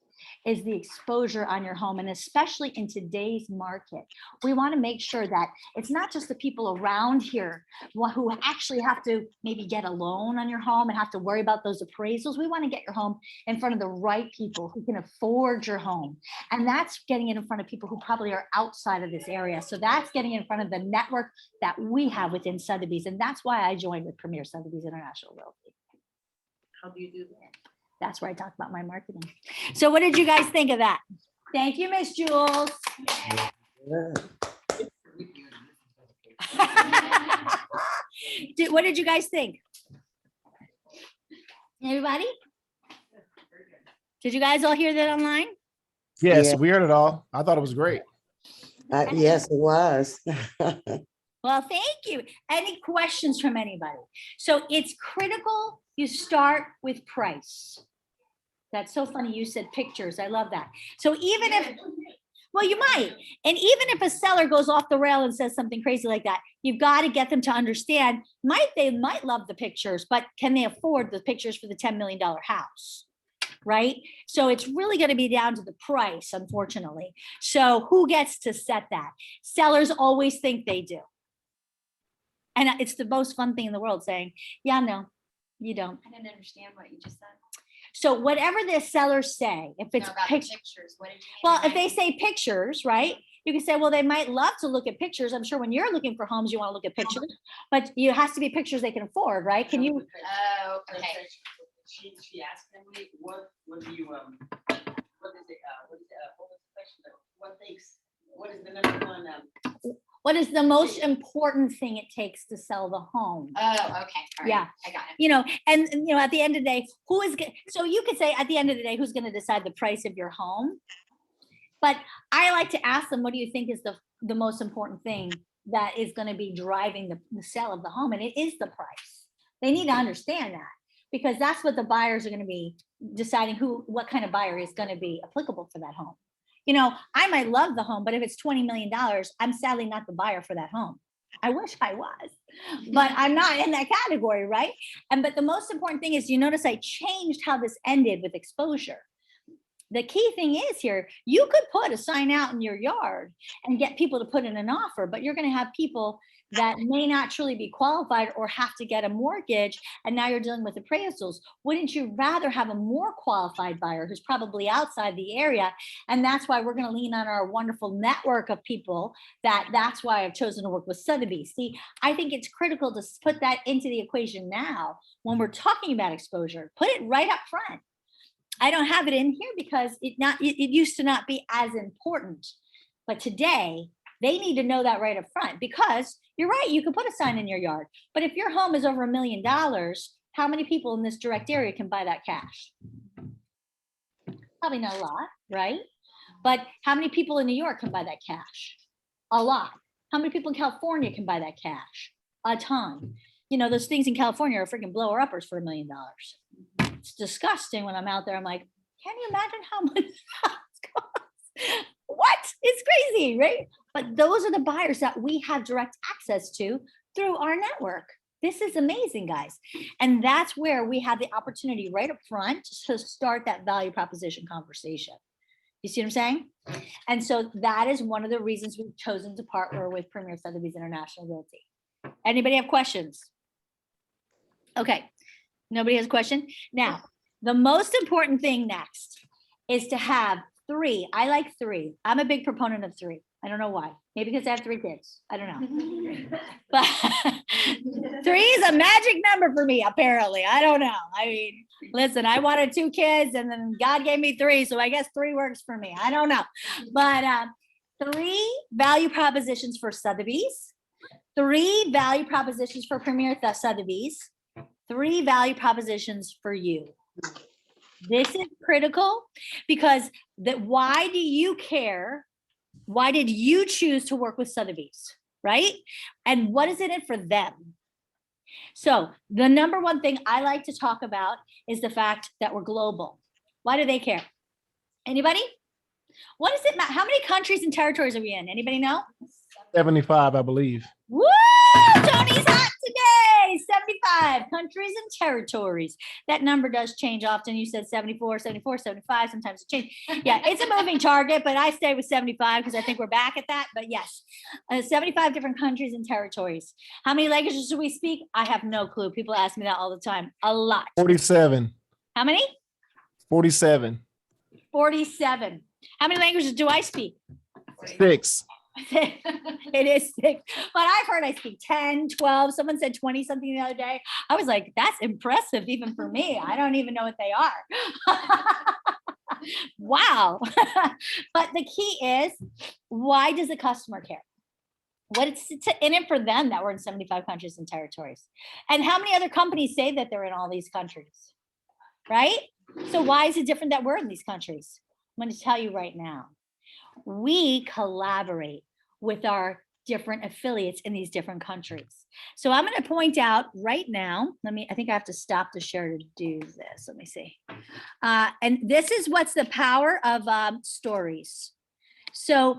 is the exposure on your home. And especially in today's market, we want to make sure that it's not just the people around here who actually have to maybe get a loan on your home and have to worry about those appraisals. We want to get your home in front of the right people who can afford your home. And that's getting it in front of people who probably are outside of this area. So that's getting in front of the network that we have within Sotheby's. And that's why I joined with Premier Sotheby's International Realty. How do you do that? That's where I talk about my marketing. So what did you guys think of that? Thank you, Miss Jules. What did you guys think? Everybody? Did you guys all hear that online? Yes, Yeah. we heard it all. I thought it was great. Yes, it was. Well, thank you. Any questions from anybody? So it's critical you start with price. That's so funny. You said pictures. I love that. So even if, well, you might. And even if a seller goes off the rail and says something crazy like that, you've got to get them to understand, they might love the pictures, but can they afford the pictures for the $10 million house? Right? So it's really going to be down to the price, unfortunately. So who gets to set that? Sellers always think they do. And it's the most fun thing in the world saying, yeah, no, you don't. I didn't understand what you just said. So whatever the sellers say, if it's No, about the pictures, what did you mean? well, if they say pictures, right? You can say, well, they might love to look at pictures. I'm sure when you're looking for homes, you want to look at pictures, but it has to be pictures they can afford, right? Can you? Oh, okay. She asked Emily, what do you, what is it, what was the question? What is the number one, What is the most important thing it takes to sell the home? Oh, okay. All right. Yeah. I got it. You know, and you know, at the end of the day, so you could say at the end of the day, who's going to decide the price of your home? But I like to ask them, what do you think is the most important thing that is going to be driving the sale of the home? And it is the price. They need to understand that, because that's what the buyers are going to be deciding what kind of buyer is going to be applicable for that home. You know, I might love the home, but if it's $20 million, I'm sadly not the buyer for that home. I wish I was, but I'm not in that category, right? But the most important thing is, you notice I changed how this ended with exposure. The key thing is here, you could put a sign out in your yard and get people to put in an offer, but you're going to have people that may not truly be qualified or have to get a mortgage, and now you're dealing with appraisals. Wouldn't you rather have a more qualified buyer who's probably outside the area? And that's why we're going to lean on our wonderful network of people. That's why I've chosen to work with Sotheby's. See, I think it's critical to put that into the equation now when we're talking about exposure. Put it right up front. I don't have it in here because it used to not be as important, but today they need to know that right up front, because you're right, you can put a sign in your yard, but if your home is over $1 million, how many people in this direct area can buy that cash? Probably not a lot, right? But how many people in New York can buy that cash? A lot. How many people in California can buy that cash? A ton. You know, those things in California are freaking blower uppers for $1 million. It's disgusting. When I'm out there, I'm like, can you imagine how much it costs? What? It's crazy, right? But those are the buyers that we have direct access to through our network. This is amazing, guys. And that's where we have the opportunity right up front to start that value proposition conversation. You see what I'm saying? And so that is one of the reasons we've chosen to partner with Premier Sotheby's International Realty. Anybody have questions? Okay. Nobody has a question? Now, the most important thing next is to have 3. I like 3. I'm a big proponent of 3. I don't know why. Maybe because I have 3 kids. I don't know. But 3 is a magic number for me, apparently. I don't know. I mean, listen, I wanted 2 kids and then God gave me 3. So I guess 3 works for me. I don't know. But 3 value propositions for Sotheby's, 3 value propositions for Premier Sotheby's, 3 value propositions for you. This is critical because why do you care? Why did you choose to work with Sotheby's, right? And what is in it for them? So the number one thing I like to talk about is the fact that we're global. Why do they care? Anybody? What does it matter? How many countries and territories are we in? Anybody know? 75, I believe. Woo! Tony's hot today. 75 countries and territories. That number does change often. You said 74, 74, 75. Sometimes it changes. Yeah, it's a moving target, but I stay with 75 because I think we're back at that. But yes, 75 different countries and territories. How many languages do we speak? I have no clue. People ask me that all the time. A lot. 47. How many? 47. 47. How many languages do I speak? 6. It is 6, but I've heard I speak 10, 12. Someone said 20 something the other day. I was like, that's impressive even for me. I don't even know what they are. Wow. But the key is, why does the customer care? What it's in it for them that we're in 75 countries and territories? And how many other companies say that they're in all these countries? right? So why is it different that we're in these countries? I'm going to tell you right now. We collaborate with our different affiliates in these different countries. So I'm going to point out right now, I think I have to stop the share to do this. Let me see. And this is what's the power of stories. So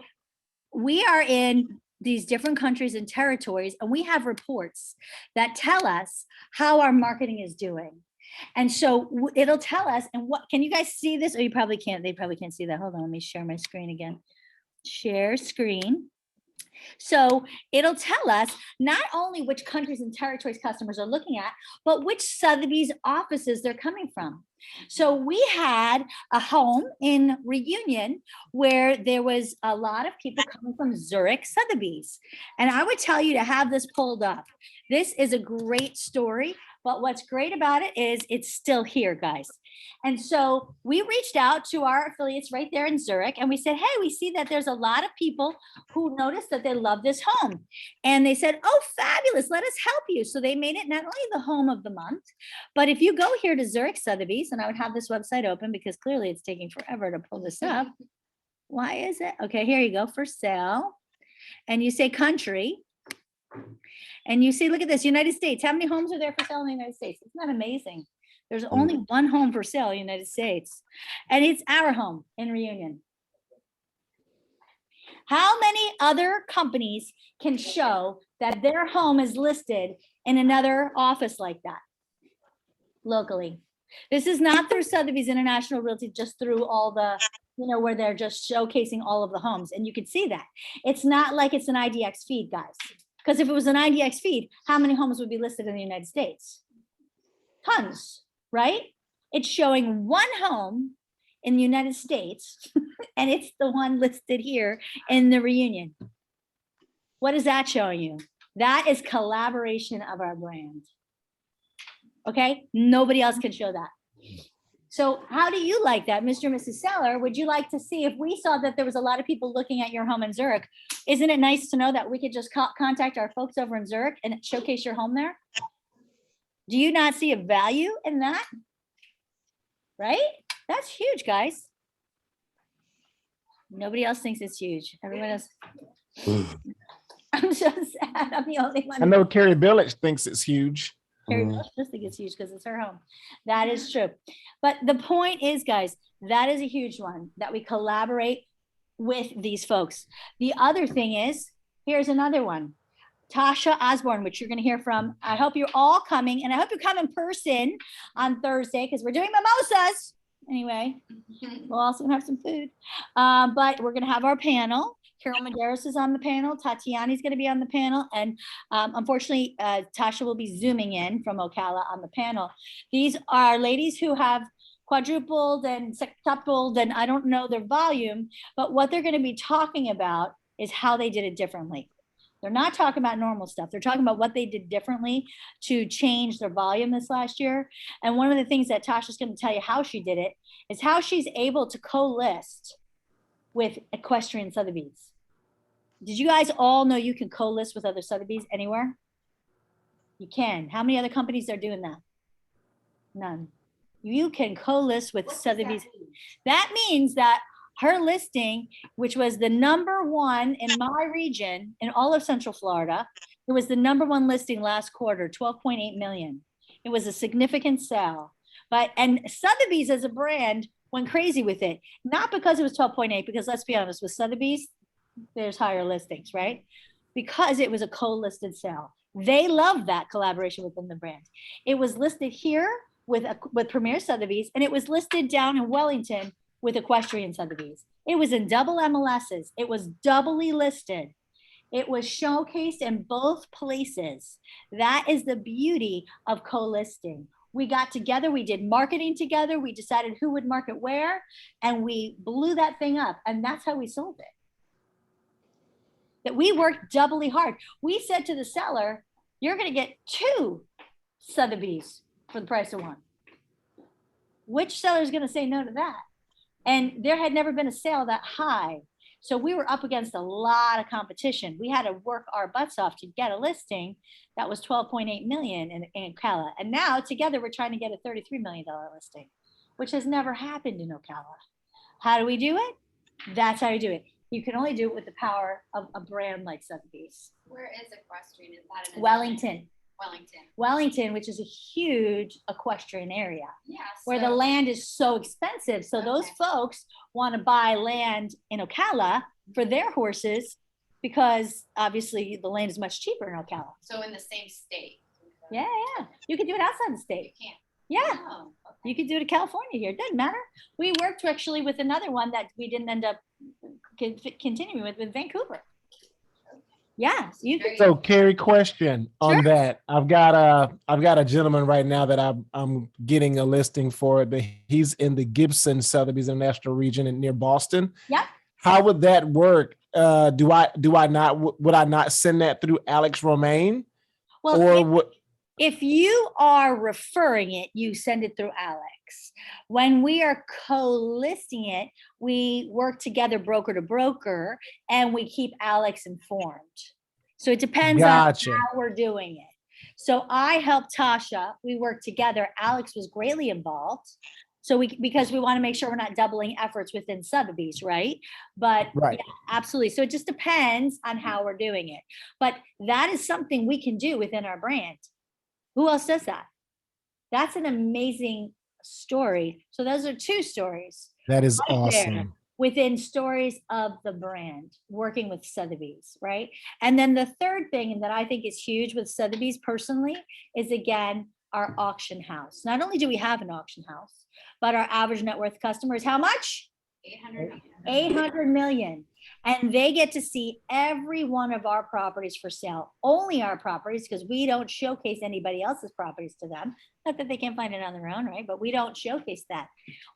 we are in these different countries and territories, and we have reports that tell us how our marketing is doing. And so it'll tell us, and what, can you guys see this? Or you probably can't, they probably can't see that. Hold on, let me share my screen again. Share screen. So it'll tell us not only which countries and territories customers are looking at, but which Sotheby's offices they're coming from. So we had a home in Reunion where there was a lot of people coming from Zurich Sotheby's. And I would tell you to have this pulled up. This is a great story, but what's great about it is it's still here, guys. And so we reached out to our affiliates right there in Zurich and we said, hey, we see that there's a lot of people who noticed that they love this home. And they said, oh, fabulous, let us help you. So they made it not only the home of the month, but if you go here to Zurich Sotheby's, and I would have this website open because clearly it's taking forever to pull this up. Why is it? Okay, here you go, for sale. And you say country. And you see, look at this, United States. How many homes are there for sale in the United States? Isn't that amazing? There's only one home for sale in the United States. And it's our home in Reunion. How many other companies can show that their home is listed in another office like that locally? This is not through Sotheby's International Realty, just through all the, where they're just showcasing all of the homes. And you can see that. It's not like it's an IDX feed, guys. Because if it was an IDX feed, how many homes would be listed in the United States? Tons, right? It's showing one home in the United States, and it's the one listed here in the Reunion. What is that showing you? That is collaboration of our brand. Okay, nobody else can show that. So how do you like that, Mr. and Mrs. Seller? Would you like to see, if we saw that there was a lot of people looking at your home in Zurich, isn't it nice to know that we could just contact our folks over in Zurich and showcase your home there? Do you not see a value in that? Right? That's huge, guys. Nobody else thinks it's huge. Everyone else. I'm so sad. I'm the only one. I know Carrie Billage thinks it's huge. Carrie Billage does think it's huge because it's her home. That is true. But the point is, guys, that is a huge one, that we collaborate with these folks. The other thing is, here's another one. Tasha Osborne, which you're going to hear from. I hope you're all coming, and I hope you come in person on Thursday because we're doing mimosas. Anyway, we'll also have some food. But we're going to have our panel. Carol Medeiros is on the panel. Tatiana's going to be on the panel. And unfortunately, Tasha will be Zooming in from Ocala on the panel. These are ladies who have quadrupled and sextupled, and I don't know their volume, but what they're going to be talking about is how they did it differently. They're not talking about normal stuff. They're talking about what they did differently to change their volume this last year. And one of the things that Tasha's going to tell you how she did it is how she's able to co-list with Equestrian Sotheby's. Did you guys all know you can co-list with other Sotheby's anywhere? You can. How many other companies are doing that? None. You can co-list with Sotheby's. That means that her listing, which was the #1 in my region, in all of Central Florida, it was the #1 listing last quarter, 12.8 million. It was a significant sale. And Sotheby's as a brand went crazy with it. Not because it was 12.8, because let's be honest, with Sotheby's, there's higher listings, right? Because it was a co-listed sale. They love that collaboration within the brand. It was listed here with Premier Sotheby's, and it was listed down in Wellington with Equestrian Sotheby's. It was in double MLSs. It was doubly listed. It was showcased in both places. That is the beauty of co-listing. We got together, we did marketing together, we decided who would market where, and we blew that thing up, and that's how we sold it. That we worked doubly hard. We said to the seller, you're going to get 2 Sotheby's for the price of 1. Which seller is going to say no to that? And there had never been a sale that high. So we were up against a lot of competition. We had to work our butts off to get a listing that was 12.8 million in Ocala. And now together we're trying to get a $33 million listing, which has never happened in Ocala. How do we do it? That's how you do it. You can only do it with the power of a brand like Sotheby's. Where is equestrian? Is that in Wellington. Wellington. Wellington, which is a huge equestrian area. Yeah. Where the land is so expensive. So those folks want to buy land in Ocala for their horses because obviously the land is much cheaper in Ocala. So in the same state. Yeah. You can do it outside the You state. can't. Yeah. Oh, okay. You could do it in California here. It doesn't matter. We worked actually with another one that we didn't end up continuing with Vancouver. Yeah. You could. So Carrie, question on Sure. that. I've got a gentleman right now that I'm getting a listing for, but he's in the Gibson Sotheby's International region and near Boston. Yep. How would that work? Would I not send that through Alex Romaine? Well, Or what? if you are referring it, you send it through Alex. When we are co-listing it, we work together broker to broker and we keep Alex informed. So it depends Gotcha. on how we're doing it. So I helped Tasha, we worked together. Alex was greatly involved. So because we want to make sure we're not doubling efforts within Sotheby's, right? But Right. yeah, absolutely. So it just depends on how we're doing it. But that is something we can do within our brand. Who else does that? That's an amazing story. So those are two stories That is right there awesome. within stories of the brand, working with Sotheby's, right? And then the third thing that I think is huge with Sotheby's personally is, again, our auction house. Not only do we have an auction house, but our average net worth customer is how much? 800. 800 million. And they get to see every one of our properties for sale, only our properties, because we don't showcase anybody else's properties to them. Not that they can't find it on their own, right? But we don't showcase that.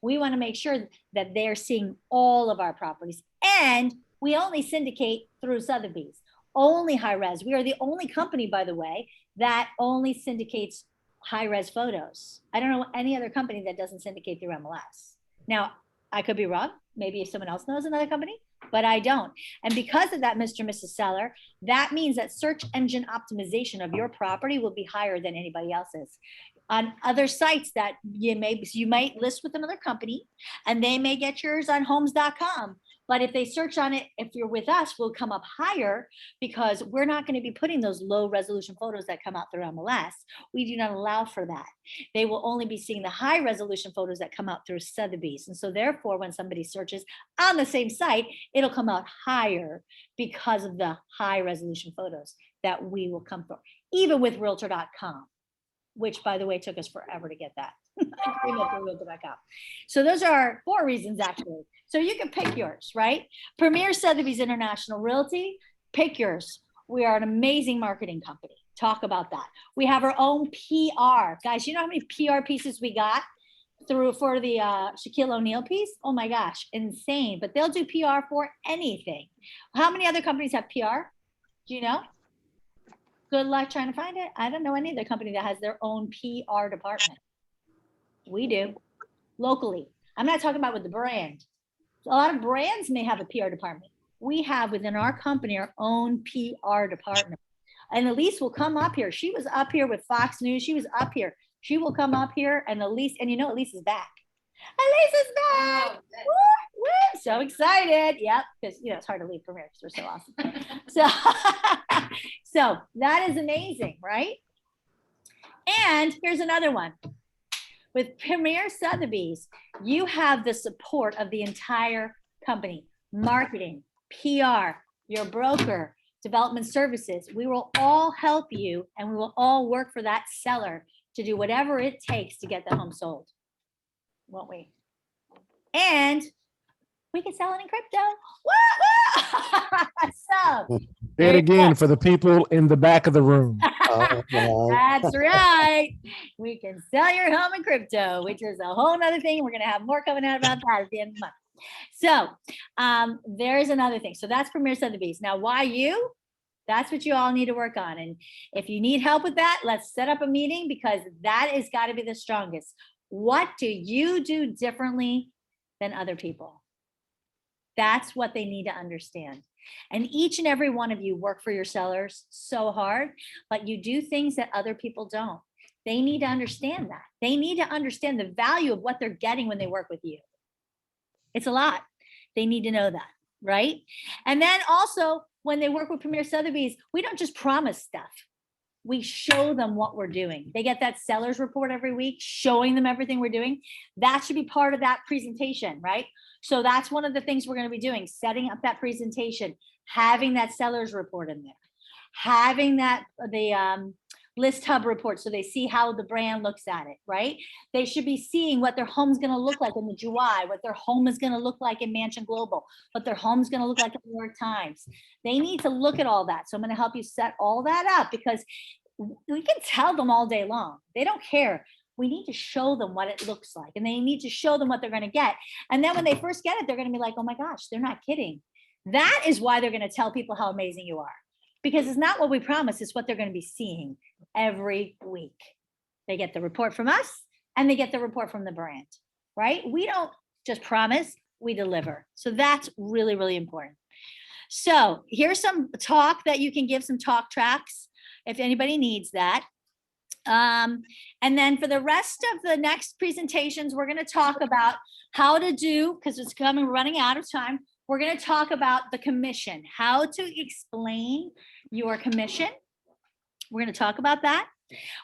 We want to make sure that they're seeing all of our properties. And we only syndicate through Sotheby's, only high res. We are the only company, by the way, that only syndicates high res photos. I don't know any other company that doesn't syndicate through MLS. Now, I could be wrong. Maybe if someone else knows another company, but I don't. And because of that, Mr. and Mrs. Seller, that means that search engine optimization of your property will be higher than anybody else's. On other sites that you might list with another company and they may get yours on homes.com. But if they search on it, if you're with us, we'll come up higher because we're not going to be putting those low resolution photos that come out through MLS. We do not allow for that. They will only be seeing the high resolution photos that come out through Sotheby's. And so therefore, when somebody searches on the same site, it'll come out higher because of the high resolution photos that we will come through, even with realtor.com, which by the way, took us forever to get that. So those are 4 reasons actually. So you can pick yours, right? Premier Sotheby's International Realty, pick yours. We are an amazing marketing company. Talk about that. We have our own PR. Guys, you know how many PR pieces we got for the Shaquille O'Neal piece? Oh my gosh, insane. But they'll do PR for anything. How many other companies have PR? Do you know? Good luck trying to find it. I don't know any other company that has their own PR department. We do, locally. I'm not talking about with the brand. A lot of brands may have a PR department. We have within our company our own PR department. And Elise will come up here. She was up here with Fox News. She was up here. She will come up here and Elise, and you know Elise is back. Elise is back. Oh, good. Woo, woo. So excited. Yep, because you know it's hard to leave Premier because we're so awesome. So that is amazing, right? And here's another one. With Premier Sotheby's, you have the support of the entire company, marketing, PR, your broker, development services. We will all help you and we will all work for that seller to do whatever it takes to get the home sold, won't we? And we can sell it in crypto. So, Say it again for the people in the back of the room. Oh, wow. that's right. We can sell your home in crypto, which is a whole nother thing. We're going to have more coming out about that at the end of the month. So there's another thing. So that's Premier Sotheby's. Now, why you? That's what you all need to work on. And if you need help with that, let's set up a meeting because that has got to be the strongest. What do you do differently than other people? That's what they need to understand. And each and every one of you work for your sellers so hard, but you do things that other people don't. They need to understand that. They need to understand the value of what they're getting when they work with you. It's a lot. They need to know that, right? And then also, when they work with Premier Sotheby's, we don't just promise stuff. We show them what we're doing. They get that seller's report every week, showing them everything we're doing. That should be part of that presentation, right? So that's one of the things we're going to be doing, setting up that presentation, having that seller's report in there, having that the list hub report so they see how the brand looks at it, right? They should be seeing what their home's going to look like in the July, what their home is going to look like in Mansion Global, what their home's going to look like in the New York Times. They need to look at all that. So I'm going to help you set all that up, because we can tell them all day long. They don't care. We need to show them what it looks like, and they need to show them what they're going to get. And then when they first get it, they're going to be like, oh my gosh, they're not kidding. That is why they're going to tell people how amazing you are, because it's not what we promise, it's what they're going to be seeing every week. They get the report from us and they get the report from the brand, right? We don't just promise, we deliver. So that's really, really important. So here's some talk that you can give, some talk tracks if anybody needs that. And then for the rest of the next presentations, we're going to talk about how to do, because it's coming, running out of time. We're going to talk about the commission, how to explain your commission. We're going to talk about that.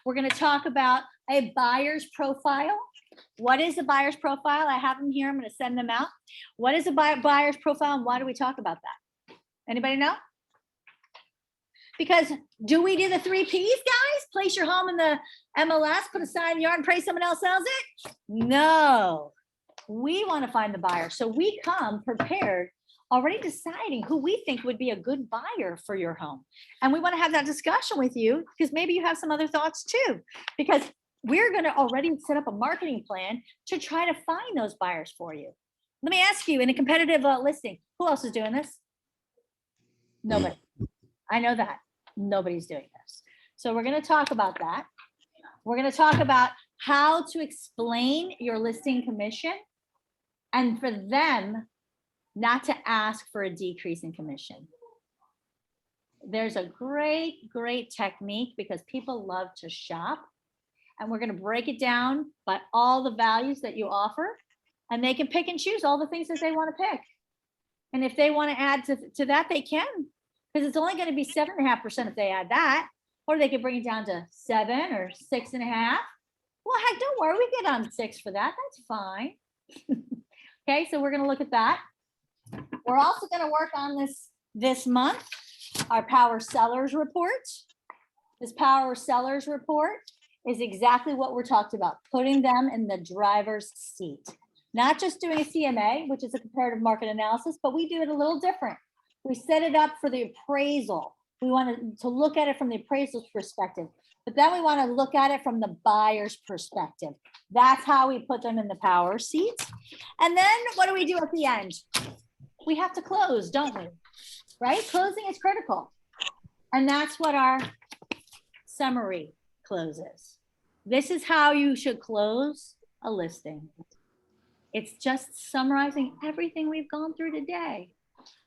We're going to talk about a buyer's profile. What is a buyer's profile? I have them here. I'm going to send them out. What is a buyer's profile, and why do we talk about that? Anybody know? Because do we do the 3 Ps, guys? Place your home in the MLS, put a sign in the yard, and pray someone else sells it? No. We want to find the buyer. So we come prepared, already deciding who we think would be a good buyer for your home. And we want to have that discussion with you, because maybe you have some other thoughts too, because we're going to already set up a marketing plan to try to find those buyers for you. Let me ask you, in a competitive listing, who else is doing this? Nobody. I know that. Nobody's doing this. So we're going to talk about that. We're going to talk about how to explain your listing commission, and for them not to ask for a decrease in commission. There's a great, great technique, because people love to shop, and we're going to break it down by all the values that you offer, and they can pick and choose all the things that they want to pick. And if they want to add to that, they can, because it's only going to be 7.5% if they add that, or they could bring it down to 7 or 6.5. Well, heck, don't worry, we get on 6 for that. That's fine. Okay, so we're going to look at that. We're also going to work on this month, our Power Sellers Report. This Power Sellers Report is exactly what we're talking about, putting them in the driver's seat. Not just doing a CMA, which is a comparative market analysis, but we do it a little different. We set it up for the appraisal. We want to look at it from the appraisal's perspective, but then we want to look at it from the buyer's perspective. That's how we put them in the power seat. And then what do we do at the end? We have to close, don't we? Right? Closing is critical. And that's what our summary closes. This is how you should close a listing. It's just summarizing everything we've gone through today.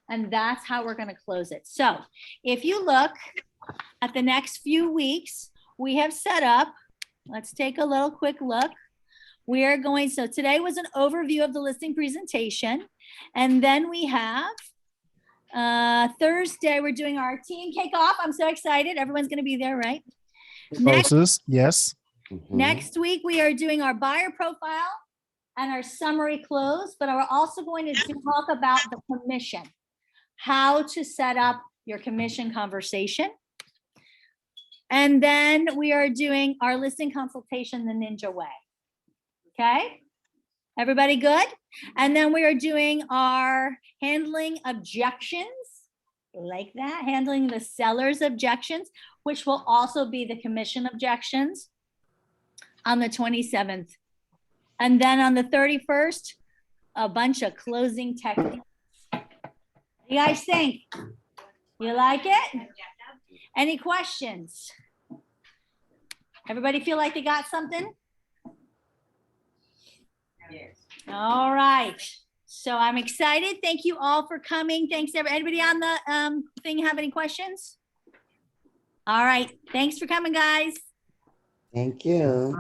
And that's how we're going to close it. So if you look at the next few weeks, we have set up, let's take a little quick look. We are going, so today was an overview of the listing presentation. And then we have Thursday, we're doing our team kickoff. I'm so excited. Everyone's going to be there, right? Yes. Next week, we are doing our buyer profile and our summary close, but we're also going to talk about the commission, how to set up your commission conversation. And then we are doing our listing consultation the Ninja way. Okay, everybody good? And then we are doing our handling objections, like that, handling the seller's objections, which will also be the commission objections on the 27th. And then on the 31st, a bunch of closing techniques. What do you guys think? You like it? Any questions? Everybody feel like they got something? Yes. All right. So I'm excited. Thank you all for coming. Thanks, anybody on the thing have any questions? All right. Thanks for coming, guys. Thank you.